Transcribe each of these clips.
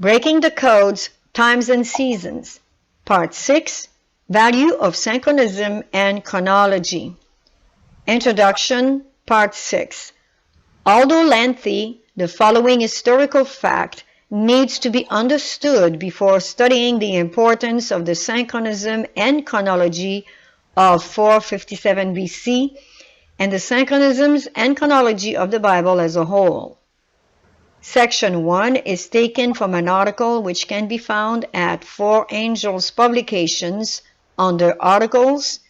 Breaking the Codes, Times and Seasons. Part 6, Value of Synchronism and Chronology. Introduction, Part 6. Although lengthy, the following historical fact needs to be understood before studying the importance of the synchronism and chronology of 457 BC and the synchronisms and chronology of the Bible as a whole. Section 1 is taken from an article which can be found at Four Angels Publications under Articles,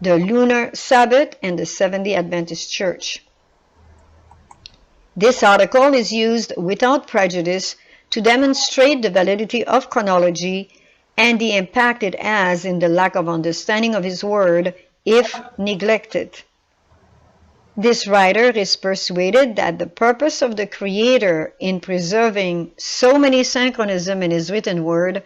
the Lunar Sabbath and the Seventh-day Adventist Church. This article is used without prejudice to demonstrate the validity of chronology and the impact it has in the lack of understanding of His Word if neglected. This writer is persuaded that the purpose of the Creator in preserving so many synchronisms in His written Word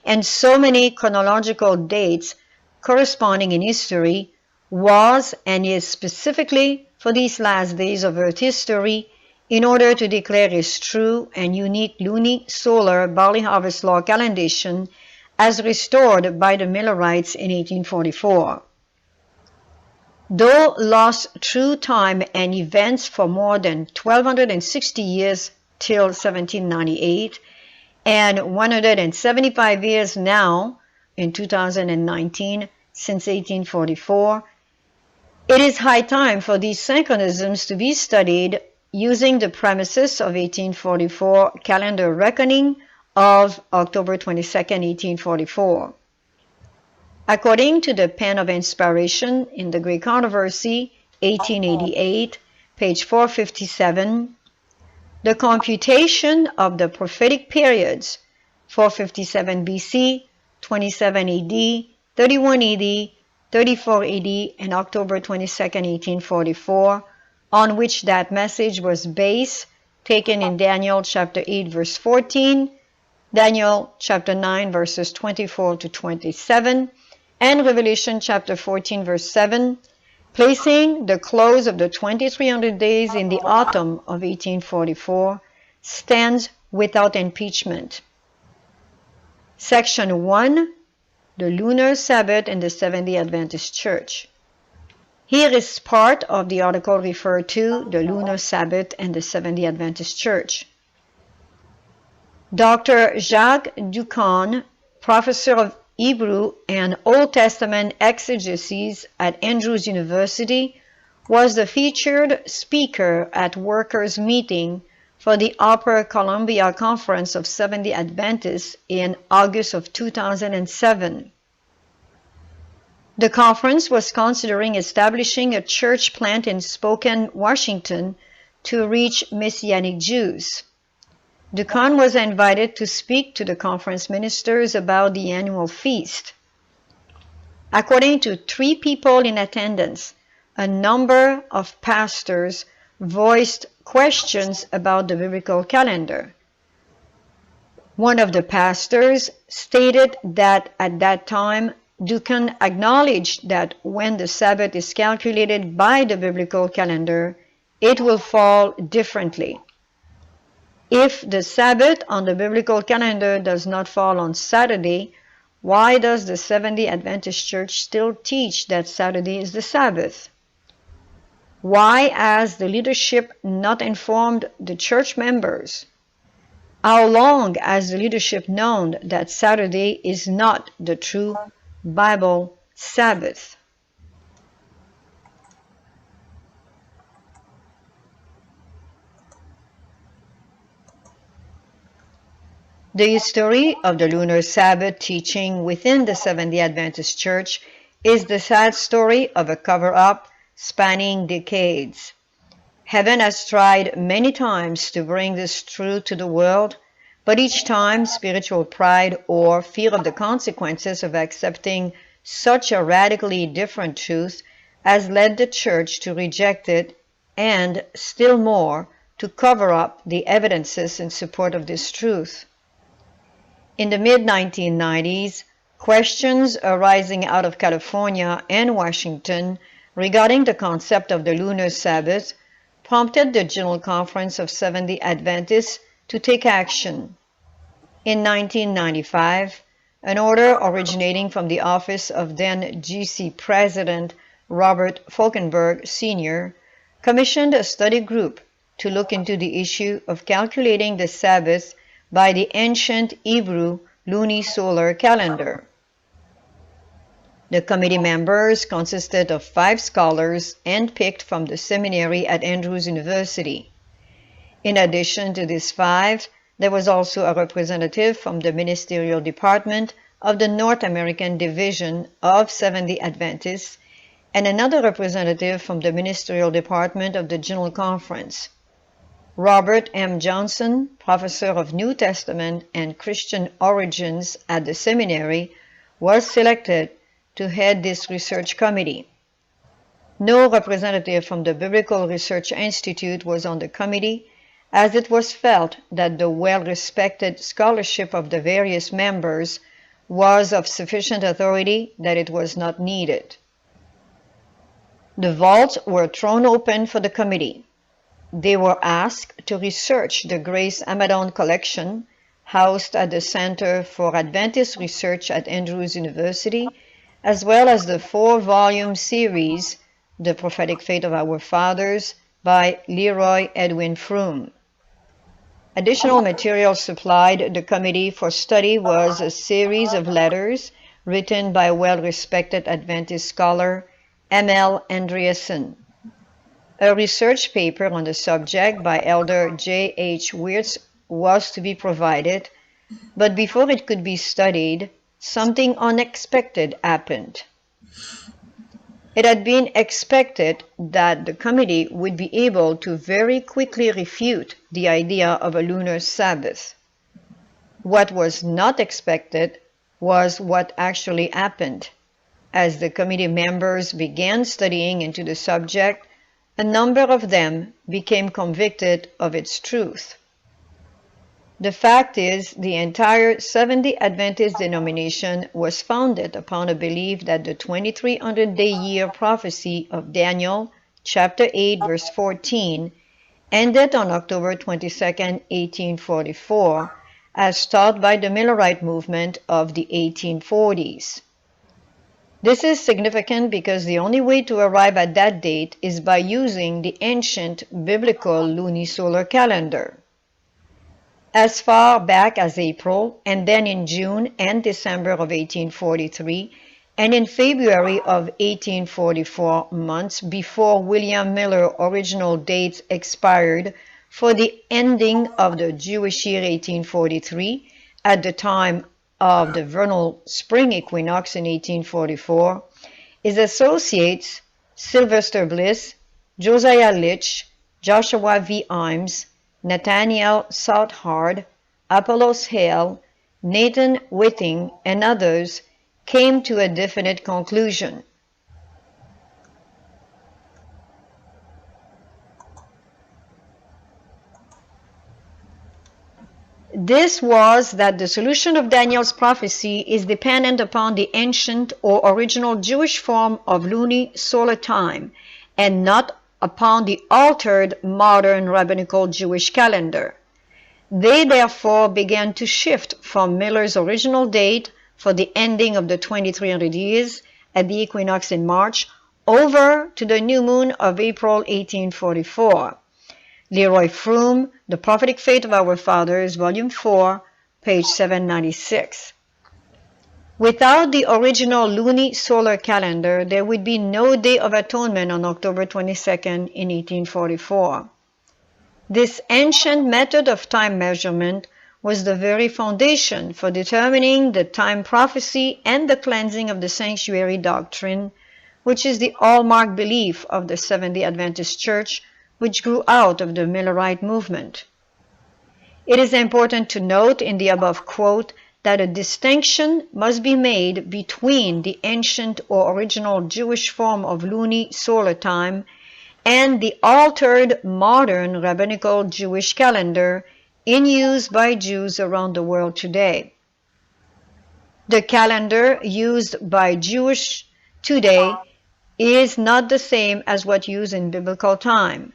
and so many chronological dates corresponding in history was and is specifically for these last days of Earth history in order to declare His true and unique Luni-Solar Barley Harvest Law calendation as restored by the Millerites in 1844. Though lost through time and events for more than 1,260 years till 1798 and 175 years now in 2019 since 1844, it is high time for these synchronisms to be studied using the premises of 1844 calendar reckoning of October 22, 1844. According to the Pen of Inspiration in the Great Controversy, 1888, page 457, the computation of the prophetic periods 457 BC, 27 AD, 31 AD, 34 AD, and October 22, 1844, on which that message was based, taken in Daniel chapter 8, verse 14, Daniel chapter 9, verses 24 to 27, and Revelation chapter 14, verse 7, placing the close of the 2300 days in the autumn of 1844, stands without impeachment. Section 1, the Lunar Sabbath and the Seventh-day Adventist Church. Here is part of the article referred to, the Lunar Sabbath and the Seventh-day Adventist Church. Dr. Jacques Ducan, professor of Hebrew and Old Testament exegesis at Andrews University, was the featured speaker at workers' meeting for the Upper Columbia Conference of Seventh-day Adventists in August of 2007. The conference was considering establishing a church plant in Spokane, Washington, to reach Messianic Jews. Ducan was invited to speak to the conference ministers about the annual feast. According to 3 people in attendance, a number of pastors voiced questions about the biblical calendar. One of the pastors stated that at that time, Ducan acknowledged that when the Sabbath is calculated by the biblical calendar, it will fall differently. If the Sabbath on the biblical calendar does not fall on Saturday, why does the Seventh-day Adventist Church still teach that Saturday is the Sabbath? Why has the leadership not informed the church members? How long has the leadership known that Saturday is not the true Bible Sabbath? The history of the Lunar Sabbath teaching within the Seventh-day Adventist Church is the sad story of a cover-up spanning decades. Heaven has tried many times to bring this truth to the world, but each time spiritual pride or fear of the consequences of accepting such a radically different truth has led the Church to reject it and, still more, to cover up the evidences in support of this truth. In the mid-1990s, questions arising out of California and Washington regarding the concept of the Lunar Sabbath prompted the General Conference of Seventh-day Adventists to take action. In 1995, an order originating from the office of then GC President Robert Falkenberg Sr. commissioned a study group to look into the issue of calculating the Sabbath by the ancient Hebrew Luni-Solar calendar. The committee members consisted of 5 scholars handpicked from the seminary at Andrews University. In addition to these 5, there was also a representative from the ministerial department of the North American Division of Seventh-day Adventists and another representative from the ministerial department of the General Conference. Robert M. Johnson, professor of New Testament and Christian origins at the seminary, was selected to head this research committee. No representative from the Biblical Research Institute was on the committee, as it was felt that the well-respected scholarship of the various members was of sufficient authority that it was not needed. The vaults were thrown open for the committee. They were asked to research the Grace Amadon collection, housed at the Center for Adventist Research at Andrews University, as well as the 4-volume series, The Prophetic Faith of Our Fathers, by Leroy Edwin Froom. Additional material supplied the committee for study was a series of letters written by well-respected Adventist scholar M.L. Andreasen. A research paper on the subject by Elder J.H. Wirtz was to be provided, but before it could be studied, something unexpected happened. It had been expected that the committee would be able to very quickly refute the idea of a lunar Sabbath. What was not expected was what actually happened. As the committee members began studying into the subject, a number of them became convicted of its truth. The fact is, the entire Seventh-day Adventist denomination was founded upon a belief that the 2300-day year prophecy of Daniel, chapter 8, verse 14, ended on October 22, 1844, as taught by the Millerite movement of the 1840s. This is significant because the only way to arrive at that date is by using the ancient biblical lunisolar calendar. As far back as April, and then in June and December of 1843, and in February of 1844, months before William Miller's original dates expired for the ending of the Jewish year 1843, at the time of the vernal spring equinox in 1844, his associates Sylvester Bliss, Josiah Litch, Joshua V. Imes, Nathaniel Southard, Apollos Hale, Nathan Whiting, and others came to a definite conclusion. This was that the solution of Daniel's prophecy is dependent upon the ancient or original Jewish form of luni-solar time and not upon the altered modern rabbinical Jewish calendar. They therefore began to shift from Miller's original date for the ending of the 2300 years at the equinox in March over to the new moon of April 1844. Leroy Froom, The Prophetic Faith of Our Fathers, Volume 4, page 796. Without the original luni-solar calendar, there would be no Day of Atonement on October 22nd in 1844. This ancient method of time measurement was the very foundation for determining the time prophecy and the cleansing of the sanctuary doctrine, which is the hallmark belief of the Seventh-day Adventist Church, which grew out of the Millerite movement. It is important to note in the above quote that a distinction must be made between the ancient or original Jewish form of luni-solar time and the altered modern rabbinical Jewish calendar in use by Jews around the world today. The calendar used by Jews today is not the same as what used in biblical time.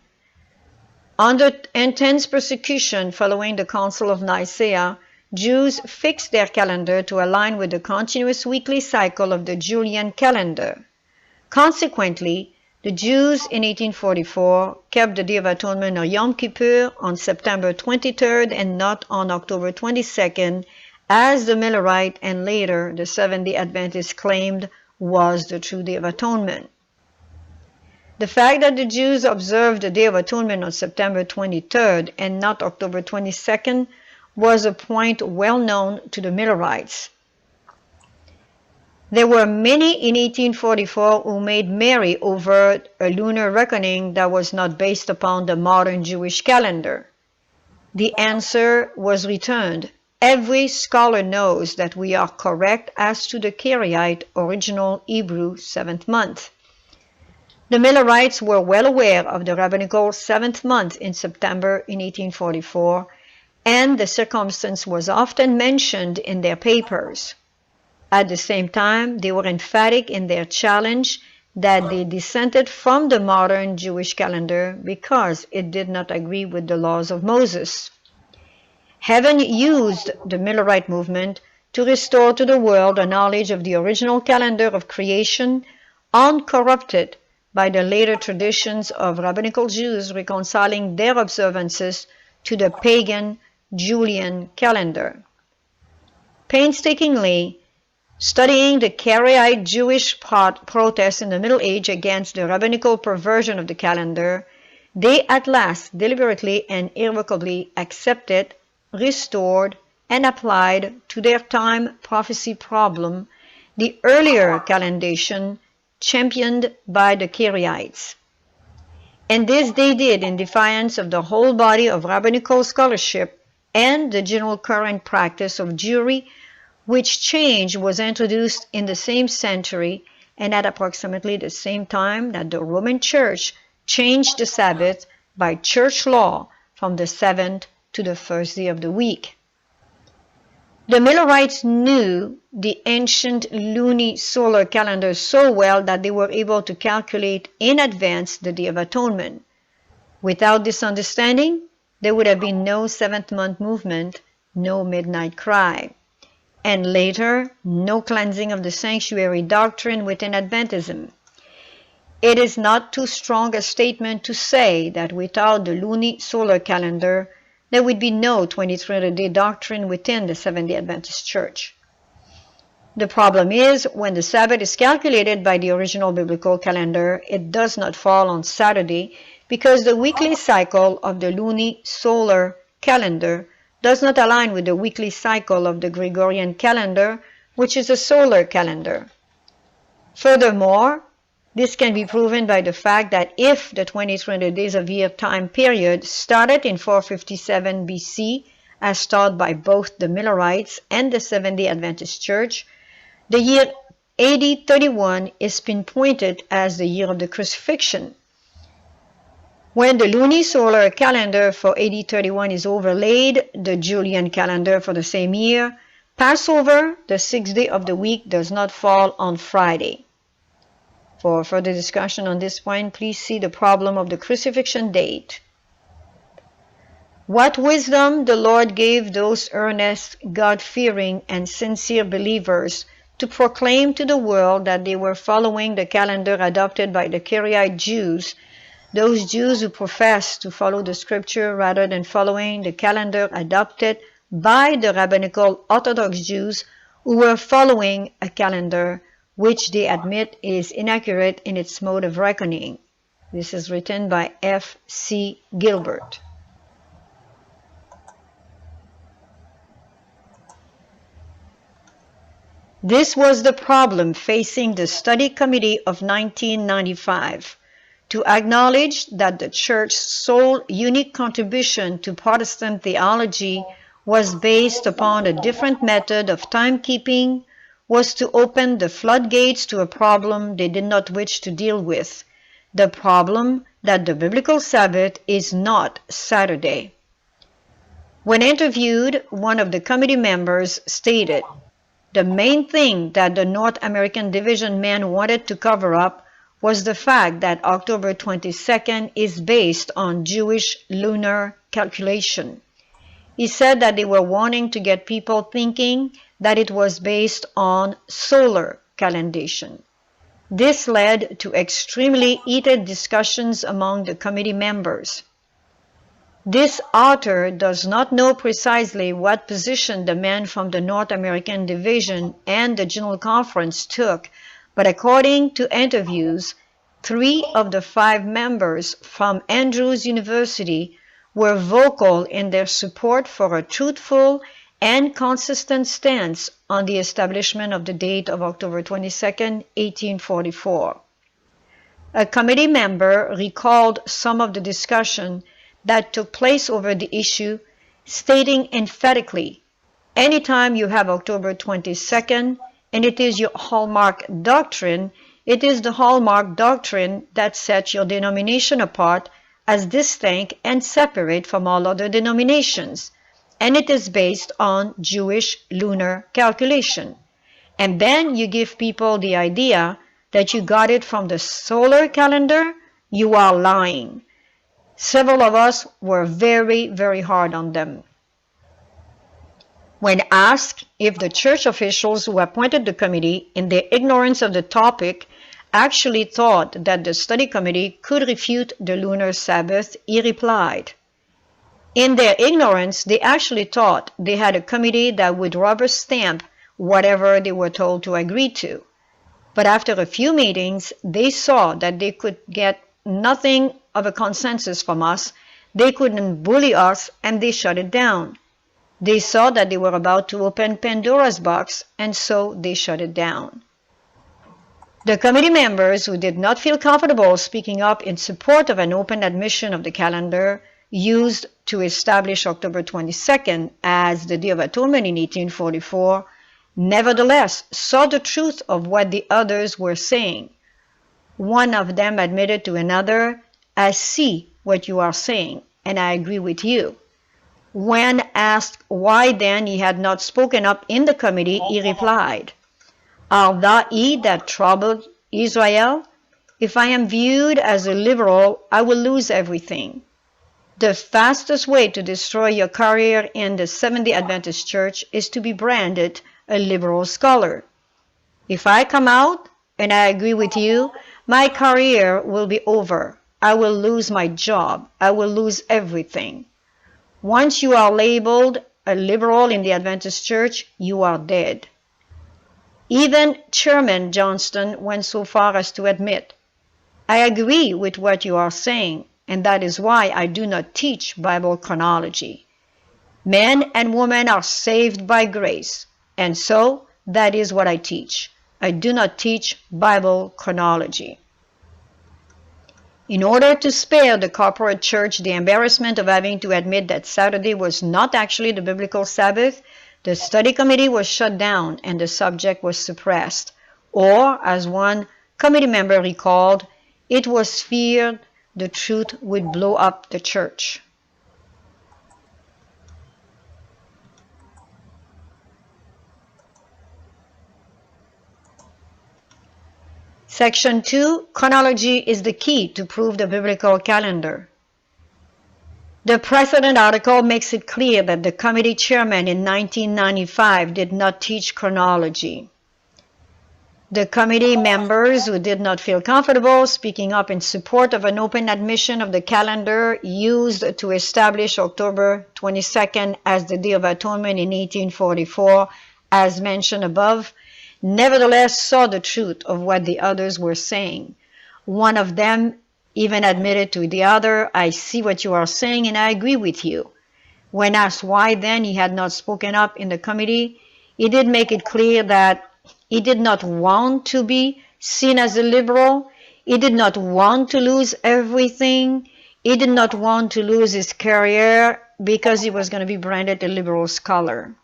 Under intense persecution following the Council of Nicaea, Jews fixed their calendar to align with the continuous weekly cycle of the Julian calendar. Consequently, the Jews in 1844 kept the Day of Atonement or Yom Kippur on September 23rd and not on October 22nd, as the Millerite and later the Seventh-day Adventists claimed was the true Day of Atonement. The fact that the Jews observed the Day of Atonement on September 23rd and not October 22nd was a point well known to the Millerites. There were many in 1844 who made merry over a lunar reckoning that was not based upon the modern Jewish calendar. The answer was returned. Every scholar knows that we are correct as to the Karaite original Hebrew seventh month. The Millerites were well aware of the rabbinical seventh month in September in 1844, and the circumstance was often mentioned in their papers. At the same time, they were emphatic in their challenge that they dissented from the modern Jewish calendar because it did not agree with the laws of Moses. Heaven used the Millerite movement to restore to the world a knowledge of the original calendar of creation, uncorrupted by the later traditions of rabbinical Jews reconciling their observances to the pagan Julian calendar. Painstakingly studying the Karaite Jewish protests in the Middle Age against the rabbinical perversion of the calendar, they at last deliberately and irrevocably accepted, restored, and applied to their time prophecy problem the earlier calendation championed by the Karaites. And this they did in defiance of the whole body of rabbinical scholarship and the general current practice of Jewry, which change was introduced in the same century and at approximately the same time that the Roman Church changed the Sabbath by church law from the seventh to the first day of the week. The Millerites knew the ancient Luni-Solar calendar so well that they were able to calculate in advance the Day of Atonement. Without this understanding, there would have been no seventh-month movement, no midnight cry, and later, no cleansing of the sanctuary doctrine within Adventism. It is not too strong a statement to say that without the Luni-Solar calendar, there would be no 2300-day doctrine within the Seventh-day Adventist Church. The problem is, when the Sabbath is calculated by the original biblical calendar, it does not fall on Saturday because the weekly cycle of the Luni-Solar calendar does not align with the weekly cycle of the Gregorian calendar, which is a solar calendar. Furthermore, this can be proven by the fact that if the 2300 days of year time period started in 457 BC, as taught by both the Millerites and the Seventh-day Adventist Church, the year AD 31 is pinpointed as the year of the Crucifixion. When the Luni-Solar calendar for AD 31 is overlaid, the Julian calendar for the same year, Passover, the sixth day of the week, does not fall on Friday. For further discussion on this point, please see the problem of the crucifixion date. What wisdom the Lord gave those earnest, God-fearing, and sincere believers to proclaim to the world that they were following the calendar adopted by the Karaite Jews, those Jews who profess to follow the scripture rather than following the calendar adopted by the rabbinical Orthodox Jews who were following a calendar which they admit is inaccurate in its mode of reckoning. This is written by F. C. Gilbert. This was the problem facing the study committee of 1995. To acknowledge that the Church's sole unique contribution to Protestant theology was based upon a different method of timekeeping was to open the floodgates to a problem they did not wish to deal with, the problem that the biblical Sabbath is not Saturday. When interviewed, one of the committee members stated, "The main thing that the North American Division men wanted to cover up was the fact that October 22nd is based on Jewish lunar calculation. He said that they were wanting to get people thinking that it was based on solar calendation. This led to extremely heated discussions among the committee members. This author does not know precisely what position the men from the North American Division and the General Conference took, but according to interviews, 3 of the 5 members from Andrews University were vocal in their support for a truthful and consistent stance on the establishment of the date of October 22, 1844. A committee member recalled some of the discussion that took place over the issue, stating emphatically, "Anytime you have October 22nd and it is your hallmark doctrine, it is the hallmark doctrine that sets your denomination apart as distinct and separate from all other denominations, and it is based on Jewish lunar calculation. And then you give people the idea that you got it from the solar calendar, you are lying." Several of us were very, very hard on them. When asked if the church officials who appointed the committee, in their ignorance of the topic, actually thought that the study committee could refute the lunar Sabbath, he replied, "In their ignorance, they actually thought they had a committee that would rubber stamp whatever they were told to agree to. But after a few meetings, they saw that they could get nothing of a consensus from us, they couldn't bully us, and they shut it down. They saw that they were about to open Pandora's box, and so they shut it down." The committee members who did not feel comfortable speaking up in support of an open admission of the calendar used to establish October 22nd as the Day of Atonement in 1844 nevertheless saw the truth of what the others were saying. One of them admitted to another, "I see what you are saying, and I agree with you." When asked why then he had not spoken up in the committee, he replied, "Art thou he that troubled Israel? If I am viewed as a liberal, I will lose everything. The fastest way to destroy your career in the Seventh-day Adventist Church is to be branded a liberal scholar. If I come out and I agree with you, my career will be over. I will lose my job. I will lose everything. Once you are labeled a liberal in the Adventist Church, you are dead." Even Chairman Johnston went so far as to admit, "I agree with what you are saying, and that is why I do not teach Bible chronology. Men and women are saved by grace, and so that is what I teach. I do not teach Bible chronology." In order to spare the corporate church the embarrassment of having to admit that Saturday was not actually the biblical Sabbath, the study committee was shut down and the subject was suppressed. Or, as one committee member recalled, it was feared the truth would blow up the church. Section 2, Chronology is the key to prove the biblical calendar. The precedent article makes it clear that the committee chairman in 1995 did not teach chronology. The committee members who did not feel comfortable speaking up in support of an open admission of the calendar used to establish October 22nd as the Day of Atonement in 1844, as mentioned above, nevertheless saw the truth of what the others were saying. One of them even admitted to the other, "I see what you are saying and I agree with you." When asked why then he had not spoken up in the committee, he did make it clear that he did not want to be seen as a liberal. He did not want to lose everything. He did not want to lose his career because he was going to be branded a liberal scholar.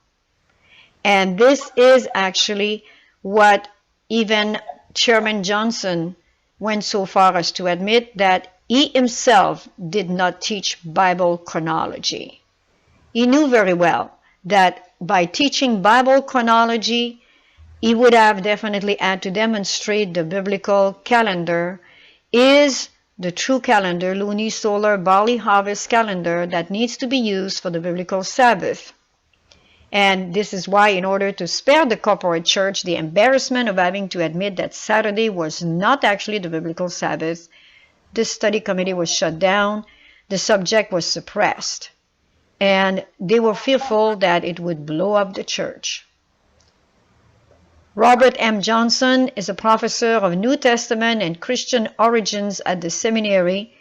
And this is actually what even Chairman Johnson went so far as to admit, that he himself did not teach Bible chronology. He knew very well that by teaching Bible chronology, he would have definitely had to demonstrate the biblical calendar is the true calendar, Luni-Solar Barley Harvest calendar that needs to be used for the biblical Sabbath. And this is why, in order to spare the corporate church the embarrassment of having to admit that Saturday was not actually the biblical Sabbath, this study committee was shut down, the subject was suppressed, and they were fearful that it would blow up the church. Robert M. Johnson is a professor of New Testament and Christian origins at the seminary,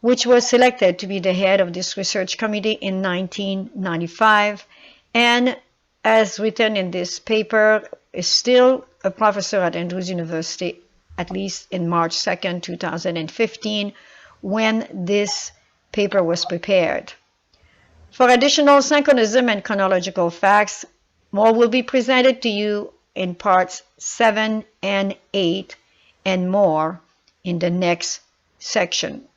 which was selected to be the head of this research committee in 1995, and as written in this paper, is still a professor at Andrews University, at least in March 2nd, 2015, when this paper was prepared. For additional synchronism and chronological facts, more will be presented to you in parts 7 and 8 and more in the next section.